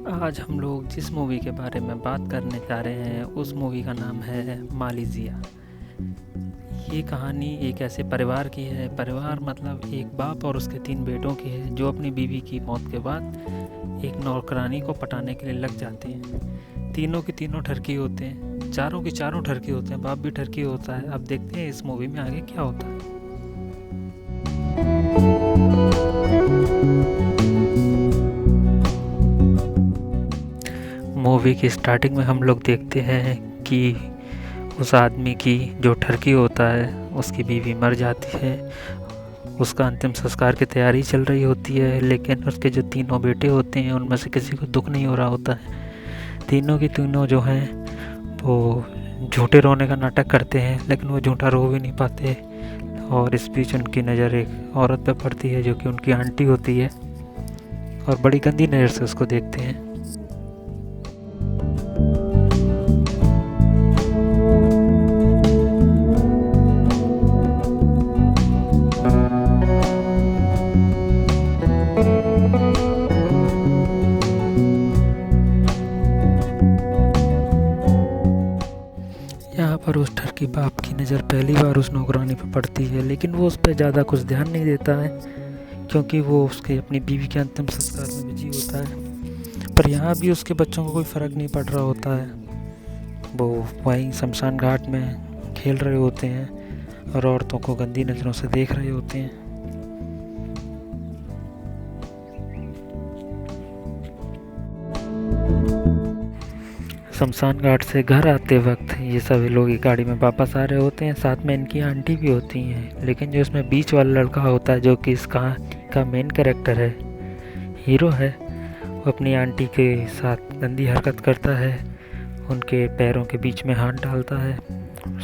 आज हम लोग जिस मूवी के बारे में बात करने जा रहे हैं उस मूवी का नाम है मालीजिया। ये कहानी एक ऐसे परिवार की है। परिवार मतलब एक बाप और उसके 3 बेटों की है, जो अपनी बीवी की मौत के बाद एक नौकरानी को पटाने के लिए लग जाते हैं। तीनों की तीनों ठरकी होते हैं, चारों की चारों ठरकी होते हैं, बाप भी ठरकी होता है। अब देखते हैं इस मूवी में आगे क्या होता है। मूवी की स्टार्टिंग में हम लोग देखते हैं कि उस आदमी की जो ठरकी होता है उसकी बीवी मर जाती है। उसका अंतिम संस्कार की तैयारी चल रही होती है, लेकिन उसके जो तीनों बेटे होते हैं उनमें से किसी को दुख नहीं हो रहा होता है। तीनों की तीनों जो हैं वो झूठे रोने का नाटक करते हैं, लेकिन वो झूठा रो भी नहीं पाते। और इस बीच उनकी नज़र एक औरत पर पड़ती है जो कि उनकी आंटी होती है, और बड़ी गंदी नज़र से उसको देखते हैं। यहाँ पर उस ठरकी बाप की नज़र पहली बार उस नौकरानी पर पड़ती है, लेकिन वो उस पर ज़्यादा कुछ ध्यान नहीं देता है, क्योंकि वो उसके अपनी बीवी के अंतिम संस्कार में बिजी होता है। पर यहाँ भी उसके बच्चों को कोई फ़र्क नहीं पड़ रहा होता है। वो वहीं शमशान घाट में खेल रहे होते हैं और औरतों को गंदी नज़रों से देख रहे होते हैं। शमशान घाट से घर आते वक्त ये सभी लोग एक गाड़ी में वापस आ रहे होते हैं, साथ में इनकी आंटी भी होती हैं। लेकिन जो इसमें बीच वाला लड़का होता है, जो कि इस कहानी का मेन कैरेक्टर है, हीरो है, वो अपनी आंटी के साथ गंदी हरकत करता है, उनके पैरों के बीच में हाथ डालता है।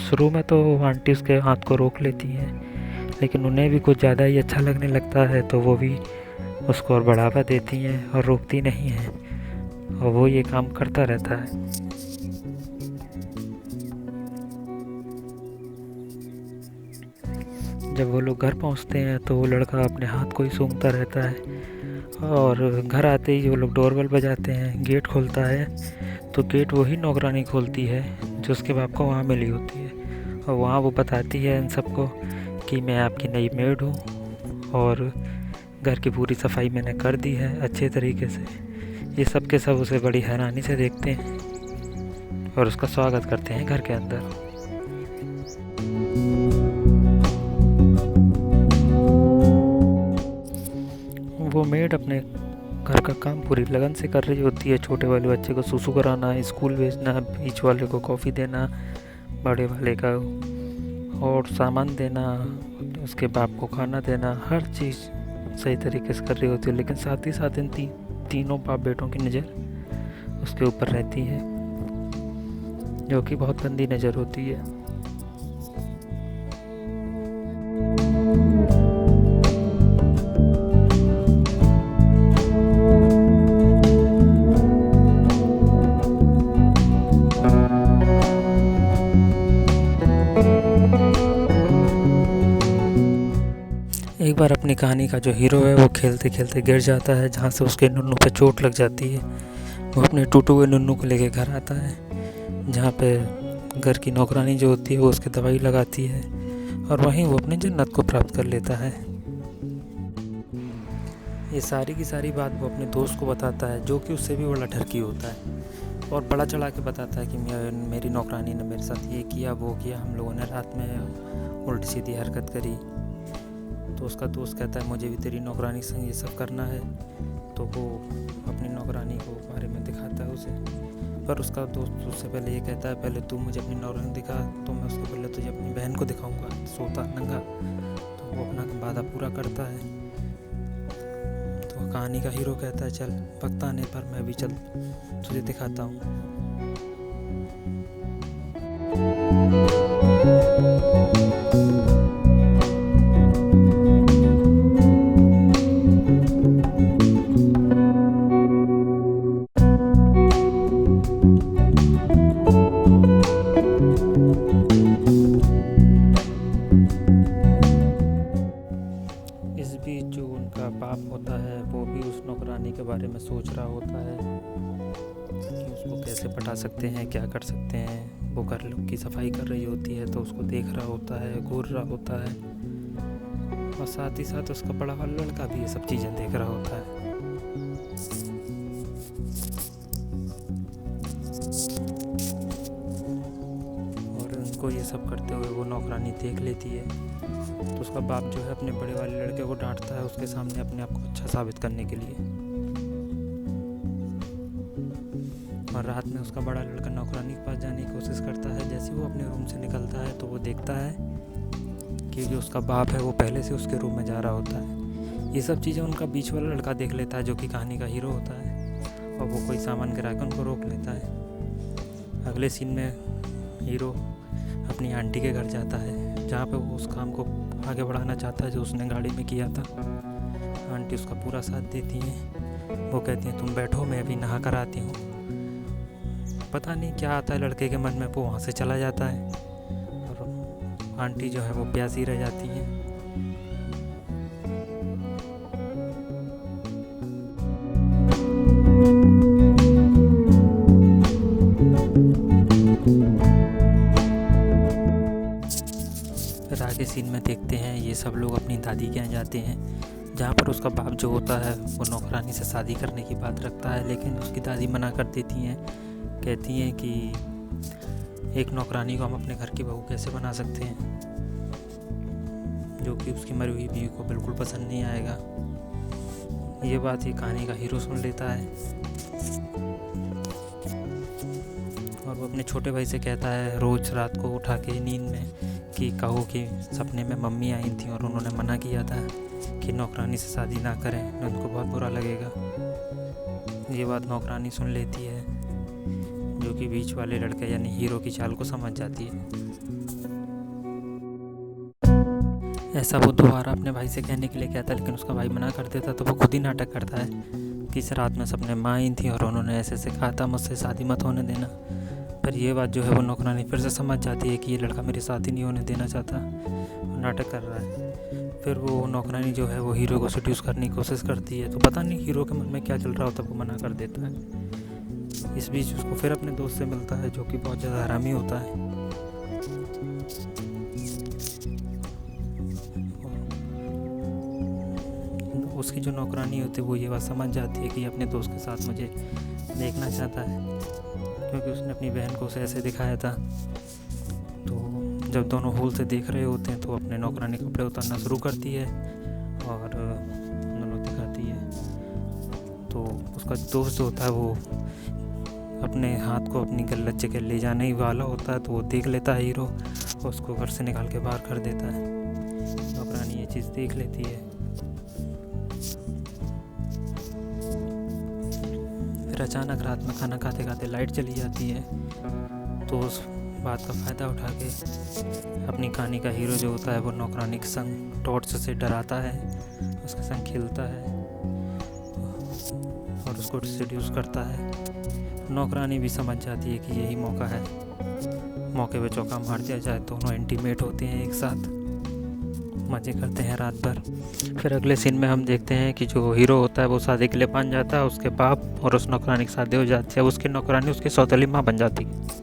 शुरू में तो आंटी उसके हाथ को रोक लेती है, लेकिन उन्हें भी कुछ ज़्यादा ही अच्छा लगने लगता है, तो वो भी उसको और बढ़ावा देती हैं और रोकती नहीं हैं, और वो ये काम करता रहता है। जब वो लोग घर पहुंचते हैं तो वो लड़का अपने हाथ को ही सूंघता रहता है, और घर आते ही वो लोग डोरबेल बजाते हैं, गेट खुलता है, तो गेट वही नौकरानी खोलती है जो उसके बाप को वहाँ मिली होती है। और वहाँ वो बताती है इन सबको कि मैं आपकी नई मेड हूँ, और घर की पूरी सफाई मैंने कर दी है अच्छे तरीके से। ये सब के सब उसे बड़ी हैरानी से देखते हैं और उसका स्वागत करते हैं घर के अंदर। वो मेड अपने घर का काम पूरी लगन से कर रही होती है। छोटे वाले बच्चे को सुसु कराना, स्कूल भेजना, बीच वाले को कॉफ़ी देना, बड़े वाले का और सामान देना, उसके बाप को खाना देना, हर चीज़ सही तरीके से कर रही होती है। लेकिन साथ ही साथ इन तीनों बाप बेटों की नज़र उसके ऊपर रहती है, जो कि बहुत गंदी नज़र होती है। एक बार अपनी कहानी का जो हीरो है वो खेलते खेलते गिर जाता है, जहाँ से उसके नुन्नू पे चोट लग जाती है। वो अपने टूटे हुए नुन्नू को लेके घर आता है, जहाँ पे घर की नौकरानी जो होती है वो उसकी दवाई लगाती है, और वहीं वो अपनी जन्नत को प्राप्त कर लेता है। ये सारी की सारी बात वो अपने दोस्त को बताता है, जो कि उससे भी बड़ा ठरकी होता है, और बड़ा चढ़ा के बताता है कि मेरी नौकरानी ने मेरे साथ ये किया वो किया, हम लोगों ने रात में उल्टी सीधी हरकत करी। तो उसका दोस्त कहता है मुझे भी तेरी नौकरानी संग ये सब करना है। तो वो अपनी नौकरानी को बारे में दिखाता है उसे, पर उसका दोस्त उससे पहले ये कहता है पहले तू मुझे अपनी नौकरानी दिखा, तो मैं उसके पहले तुझे अपनी बहन को दिखाऊंगा सोता नंगा। तो वो अपना वादा पूरा करता है। तो कहानी का हीरो कहता है चल पकता आने पर मैं भी चल तुझे दिखाता हूँ। इस बीच जो उनका बाप होता है वो भी उस नौकरानी के बारे में सोच रहा होता है कि उसको कैसे पटा सकते हैं, क्या कर सकते हैं। वो घर की सफाई कर रही होती है तो उसको देख रहा होता है, घूर रहा होता है, और साथ ही साथ उसका बड़ा वाला लड़का भी ये सब चीज़ें देख रहा होता है। और उनको ये सब करते हुए वो नौकरानी देख लेती है तो उसका बाप जो है अपने बड़े वाले लड़के को डांटता है उसके सामने अपने आप को अच्छा साबित करने के लिए। और रात में उसका बड़ा लड़का नौकरानी के पास जाने की कोशिश करता है। जैसे वो अपने रूम से निकलता है तो वो देखता है कि जो उसका बाप है वो पहले से उसके रूम में जा रहा होता है। ये सब चीज़ें उनका बीच वाला लड़का देख लेता है जो कि कहानी का हीरो होता है, और वो कोई सामान गिरा कर उनको रोक लेता है। अगले सीन में हीरो अपनी आंटी के घर जाता है जहाँ पे वो उस काम को आगे बढ़ाना चाहता है जो उसने गाड़ी में किया था। आंटी उसका पूरा साथ देती हैं। वो कहती हैं तुम बैठो, मैं अभी नहा कर आती हूँ। पता नहीं क्या आता है लड़के के मन में, वो वहाँ से चला जाता है और आंटी जो है वो प्यासी रह जाती है। फिर आगे सीन में देखते हैं ये सब लोग अपनी दादी के यहाँ जाते हैं जहाँ पर उसका बाप जो होता है वो नौकरानी से शादी करने की बात रखता है, लेकिन उसकी दादी मना कर देती हैं। कहती हैं कि एक नौकरानी को हम अपने घर की बहू कैसे बना सकते हैं, जो कि उसकी मरी हुई बीवी को बिल्कुल पसंद नहीं आएगा। ये बात ये कहानी का हीरो सुन लेता है और वो अपने छोटे भाई से कहता है रोज़ रात को उठा के नींद में कि कहो कि सपने में मम्मी आई थी और उन्होंने मना किया था कि नौकरानी से शादी ना करें, उनको बहुत बुरा लगेगा। ये बात नौकरानी सुन लेती है जो कि बीच वाले लड़के यानी हीरो की चाल को समझ जाती है। ऐसा वो दोबारा अपने भाई से कहने के लिए कहता है, लेकिन उसका भाई मना कर देता तो वो खुद ही नाटक करता है कि इस रात में सपने माँ आई थी और उन्होंने ऐसे ऐसे कहा था मुझसे शादी मत होने देना। पर ये बात जो है वो नौकरानी फिर से समझ जाती है कि ये लड़का मेरे साथ ही नहीं होने देना चाहता, वो नाटक कर रहा है। फिर वो नौकरानी जो है वो हीरो को सेड्यूस करने की कोशिश करती है, तो पता नहीं हीरो के मन में क्या चल रहा होता है, वो मना कर देता है। इस बीच उसको फिर अपने दोस्त से मिलता है जो कि बहुत ज़्यादा हरामी होता है। उसकी जो नौकरानी होती है वो ये बात समझ जाती है कि अपने दोस्त के साथ मुझे देखना चाहता है, क्योंकि उसने अपनी बहन को उसे ऐसे दिखाया था। तो जब दोनों होल से देख रहे होते हैं तो अपने नौकरानी कपड़े उतारना शुरू करती है और दोनों दिखाती है। तो उसका दोस्त जो होता है वो अपने हाथ को अपनी गलत जगह ले जाने ही वाला होता है, तो वो देख लेता है हीरो और उसको घर से निकाल के बाहर कर देता है। नौकरानी ये चीज़ देख लेती है। फिर अचानक रात में खाना खाते खाते लाइट चली जाती है, तो उस बात का फ़ायदा उठा के अपनी कहानी का हीरो जो होता है वो नौकरानी के संग टॉर्च से डराता है, उसके संग खेलता है और उसको सेड्यूस करता है। नौकरानी भी समझ जाती है कि यही मौका है, मौके पे चौका मार दिया जाए। दोनों इंटीमेट होते हैं एक साथ, मज़े करते हैं रात भर। फिर अगले सीन में हम देखते हैं कि जो हीरो होता है वो शादी के लिए मान जाता है, उसके बाप और उस नौकरानी की शादी हो जाती है। उसकी नौकरानी उसकी सौतेली माँ बन जाती है।